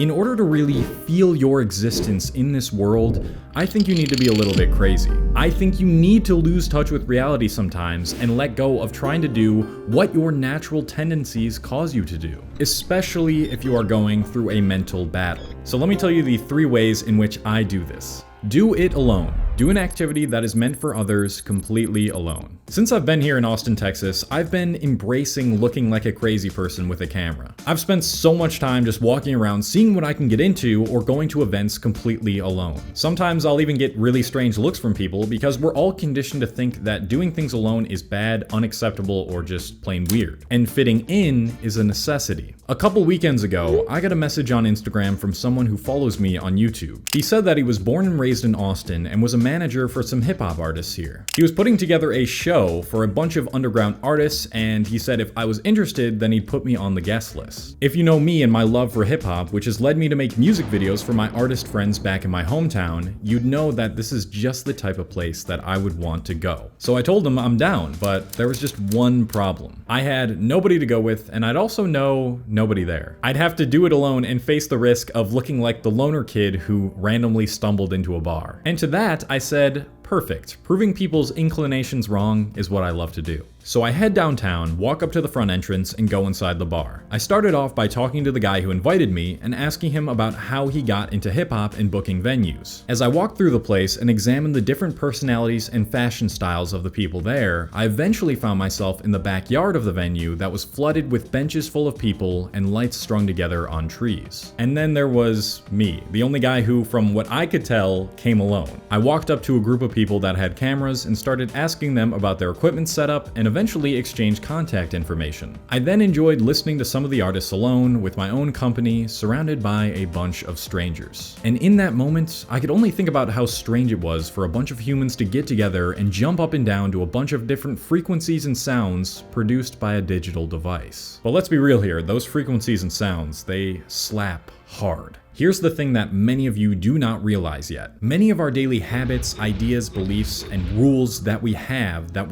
In order to really feel your existence in this world, I think you need to be a little bit crazy. I think you need to lose touch with reality sometimes and let go of trying to do what your natural tendencies cause you to do, especially if you are going through a mental battle. So let me tell you the 3 ways in which I do this. Do it alone. Do an activity that is meant for others completely alone. Since I've been here in Austin, Texas, I've been embracing looking like a crazy person with a camera. I've spent so much time just walking around seeing what I can get into or going to events completely alone. Sometimes I'll even get really strange looks from people because we're all conditioned to think that doing things alone is bad, unacceptable, or just plain weird. And fitting in is a necessity. A couple weekends ago, I got a message on Instagram from someone who follows me on YouTube. He said that he was born and raised in Austin and was a manager for some hip-hop artists here. He was putting together a show for a bunch of underground artists, and he said if I was interested, then he'd put me on the guest list. If you know me and my love for hip-hop, which has led me to make music videos for my artist friends back in my hometown, you'd know that this is just the type of place that I would want to go. So I told him I'm down, but there was just one problem. I had nobody to go with, and I'd also know nobody there. I'd have to do it alone and face the risk of looking like the loner kid who randomly stumbled into a bar. And to that, I said, perfect. Proving people's inclinations wrong is what I love to do. So I head downtown, walk up to the front entrance, and go inside the bar. I started off by talking to the guy who invited me and asking him about how he got into hip-hop and booking venues. As I walked through the place and examined the different personalities and fashion styles of the people there, I eventually found myself in the backyard of the venue that was flooded with benches full of people and lights strung together on trees. And then there was me, the only guy who, from what I could tell, came alone. I walked up to a group of people that had cameras and started asking them about their equipment setup and eventually exchanged contact information. I then enjoyed listening to some of the artists alone with my own company, surrounded by a bunch of strangers. And in that moment, I could only think about how strange it was for a bunch of humans to get together and jump up and down to a bunch of different frequencies and sounds produced by a digital device. But let's be real here, those frequencies and sounds, they slap hard. Here's the thing that many of you do not realize yet. Many of our daily habits, ideas, beliefs, and rules that we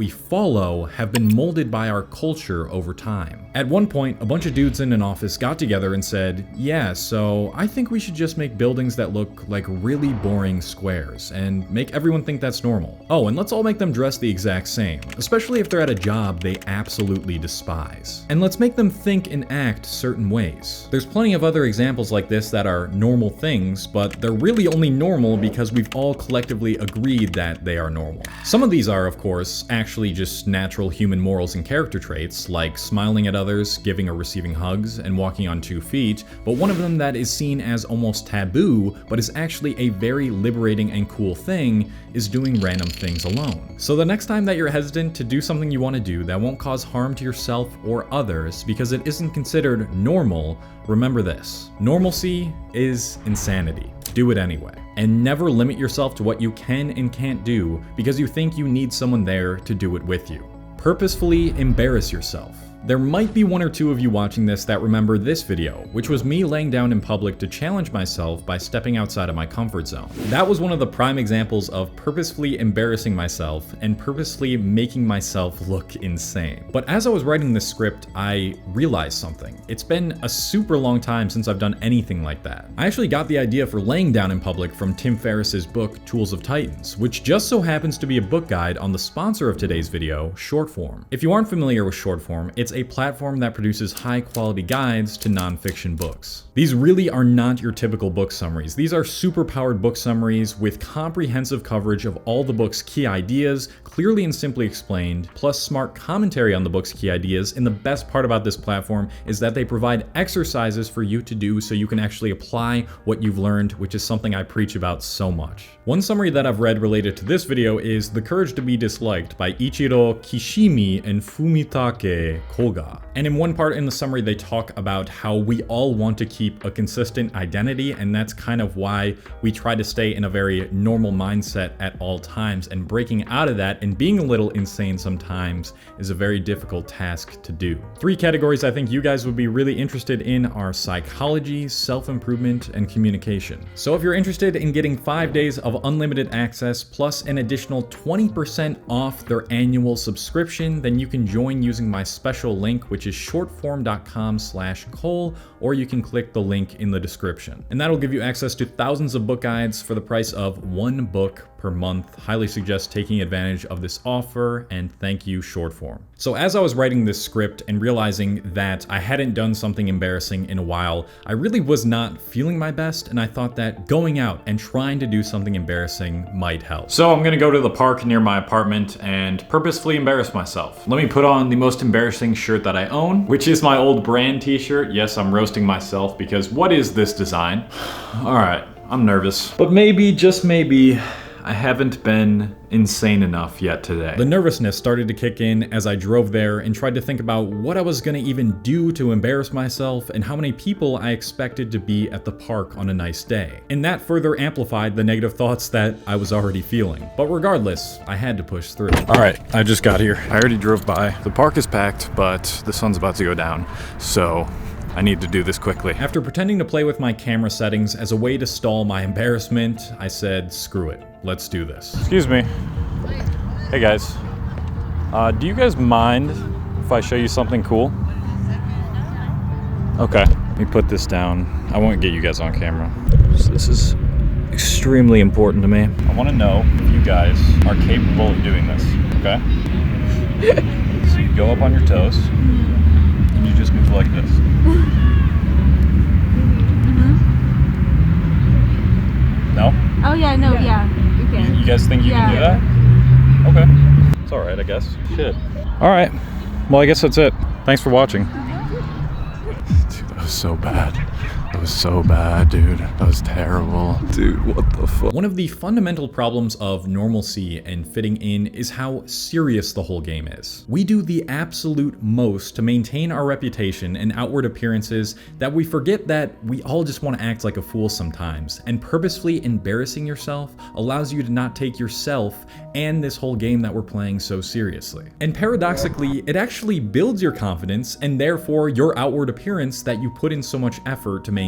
follow have been molded by our culture over time. At one point, a bunch of dudes in an office got together and said, yeah, so I think we should just make buildings that look like really boring squares and make everyone think that's normal. Oh, and let's all make them dress the exact same, especially if they're at a job they absolutely despise. And let's make them think and act certain ways. There's plenty of other examples like this that are normal things, but they're really only normal because we've all collectively agreed that they are normal. Some of these are, of course, actually just natural human morals and character traits, like smiling at others, giving or receiving hugs, and walking on 2 feet, but one of them that is seen as almost taboo, but is actually a very liberating and cool thing, is doing random things alone. So the next time that you're hesitant to do something you want to do that won't cause harm to yourself or others because it isn't considered normal, remember this: normalcy is insanity. Do it anyway. And never limit yourself to what you can and can't do because you think you need someone there to do it with you. Purposefully embarrass yourself. There might be 1 or 2 of you watching this that remember this video, which was me laying down in public to challenge myself by stepping outside of my comfort zone. That was one of the prime examples of purposefully embarrassing myself and purposefully making myself look insane. But as I was writing this script, I realized something. It's been a super long time since I've done anything like that. I actually got the idea for laying down in public from Tim Ferriss's book, Tools of Titans, which just so happens to be a book guide on the sponsor of today's video, Shortform. If you aren't familiar with Shortform, it's a platform that produces high-quality guides to nonfiction books. These really are not your typical book summaries. These are super-powered book summaries with comprehensive coverage of all the book's key ideas, clearly and simply explained, plus smart commentary on the book's key ideas. And the best part about this platform is that they provide exercises for you to do so you can actually apply what you've learned, which is something I preach about so much. One summary that I've read related to this video is The Courage to be Disliked by Ichiro Kishimi and Fumitake Koga. And in one part in the summary, they talk about how we all want to keep a consistent identity, and that's kind of why we try to stay in a very normal mindset at all times, and breaking out of that and being a little insane sometimes is a very difficult task to do. 3 categories I think you guys would be really interested in are psychology, self-improvement, and communication. So if you're interested in getting 5 days of unlimited access plus an additional 20% off their annual subscription, then you can join using my special video link, which is shortform.com/Cole, or you can click the link in the description. And that'll give you access to thousands of book guides for the price of one book per month. Highly suggest taking advantage of this offer, and thank you, Shortform. So as I was writing this script and realizing that I hadn't done something embarrassing in a while, I really was not feeling my best, and I thought that going out and trying to do something embarrassing might help. So I'm gonna go to the park near my apartment and purposefully embarrass myself. Let me put on the most embarrassing shirt that I own, which is my old brand t-shirt. Yes, I'm roasting myself because what is this design? All right, I'm nervous. But maybe, just maybe, I haven't been insane enough yet today. The nervousness started to kick in as I drove there and tried to think about what I was gonna even do to embarrass myself and how many people I expected to be at the park on a nice day. And that further amplified the negative thoughts that I was already feeling. But regardless, I had to push through. All right, I just got here. I already drove by. The park is packed, but the sun's about to go down, so I need to do this quickly. After pretending to play with my camera settings as a way to stall my embarrassment, I said, screw it, let's do this. Excuse me. Hey guys. Do you guys mind if I show you something cool? Okay, let me put this down. I won't get you guys on camera. So this is extremely important to me. I want to know if you guys are capable of doing this, okay? So you go up on your toes, and you just move like this. No? Oh yeah, no, yeah, you can. You guys think you can do that? Okay. It's alright, I guess. Shit. Alright. Well, I guess that's it. Thanks for watching. Dude, that was so bad. That was so bad, dude. That was terrible. Dude, what the fuck? One of the fundamental problems of normalcy and fitting in is how serious the whole game is. We do the absolute most to maintain our reputation and outward appearances that we forget that we all just want to act like a fool sometimes, and purposefully embarrassing yourself allows you to not take yourself and this whole game that we're playing so seriously. And paradoxically, it actually builds your confidence and therefore your outward appearance that you put in so much effort to maintain.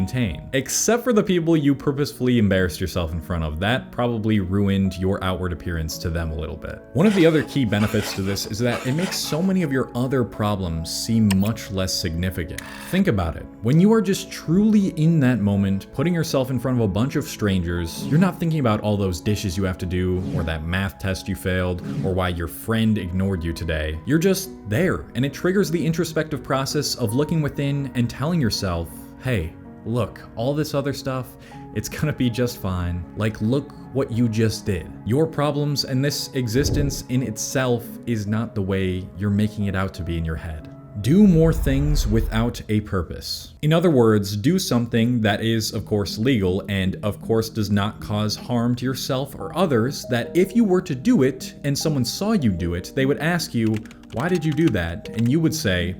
Except for the people you purposefully embarrassed yourself in front of. That probably ruined your outward appearance to them a little bit. One of the other key benefits to this is that it makes so many of your other problems seem much less significant. Think about it. When you are just truly in that moment, putting yourself in front of a bunch of strangers, you're not thinking about all those dishes you have to do, or that math test you failed, or why your friend ignored you today. You're just there, and it triggers the introspective process of looking within and telling yourself, hey, look, all this other stuff, it's gonna be just fine. Like, look what you just did. Your problems and this existence in itself is not the way you're making it out to be in your head. Do more things without a purpose. In other words, do something that is, of course, legal and, of course, does not cause harm to yourself or others, that if you were to do it and someone saw you do it, they would ask you, why did you do that? And you would say,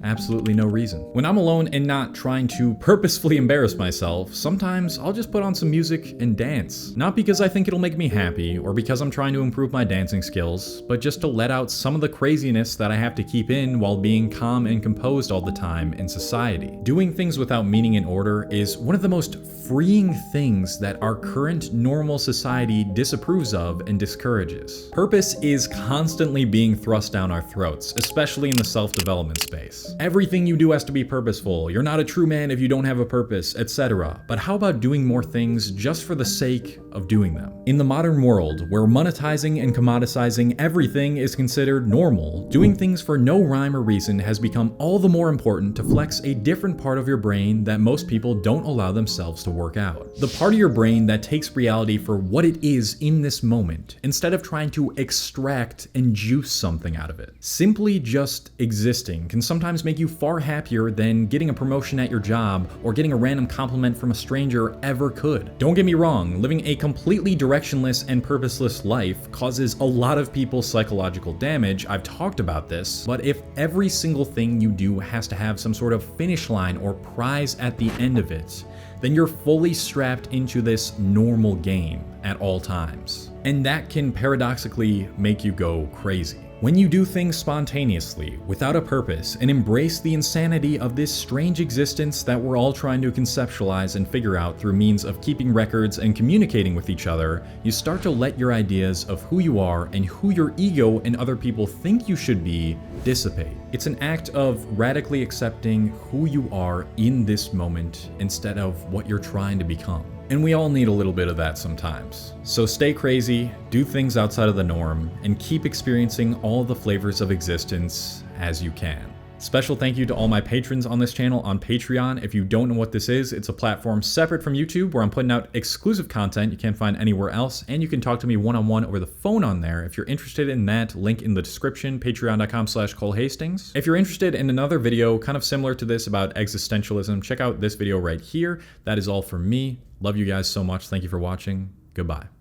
absolutely no reason. When I'm alone and not trying to purposefully embarrass myself, sometimes I'll just put on some music and dance. Not because I think it'll make me happy or because I'm trying to improve my dancing skills, but just to let out some of the craziness that I have to keep in while being calm and composed all the time in society. Doing things without meaning and order is one of the most freeing things that our current normal society disapproves of and discourages. Purpose is constantly being thrust down our throats, especially in the self-development space. Everything you do has to be purposeful. You're not a true man if you don't have a purpose, etc. But how about doing more things just for the sake of doing them? In the modern world, where monetizing and commoditizing everything is considered normal, doing things for no rhyme or reason has become all the more important to flex a different part of your brain that most people don't allow themselves to work out. The part of your brain that takes reality for what it is in this moment, instead of trying to extract and juice something out of it. Simply just existing can sometimes make you far happier than getting a promotion at your job or getting a random compliment from a stranger ever could. Don't get me wrong, living a completely directionless and purposeless life causes a lot of people psychological damage. I've talked about this, but if every single thing you do has to have some sort of finish line or prize at the end of it, then you're fully strapped into this normal game at all times. And that can paradoxically make you go crazy. When you do things spontaneously, without a purpose, and embrace the insanity of this strange existence that we're all trying to conceptualize and figure out through means of keeping records and communicating with each other, you start to let your ideas of who you are and who your ego and other people think you should be dissipate. It's an act of radically accepting who you are in this moment instead of what you're trying to become. And we all need a little bit of that sometimes. So stay crazy, do things outside of the norm, and keep experiencing all the flavors of existence as you can. Special thank you to all my patrons on this channel on Patreon. If you don't know what this is, it's a platform separate from YouTube where I'm putting out exclusive content you can't find anywhere else, and you can talk to me one-on-one over the phone on there. If you're interested in that, link in the description, patreon.com/ColeHastings. If you're interested in another video kind of similar to this about existentialism, check out this video right here. That is all from me. Love you guys so much. Thank you for watching. Goodbye.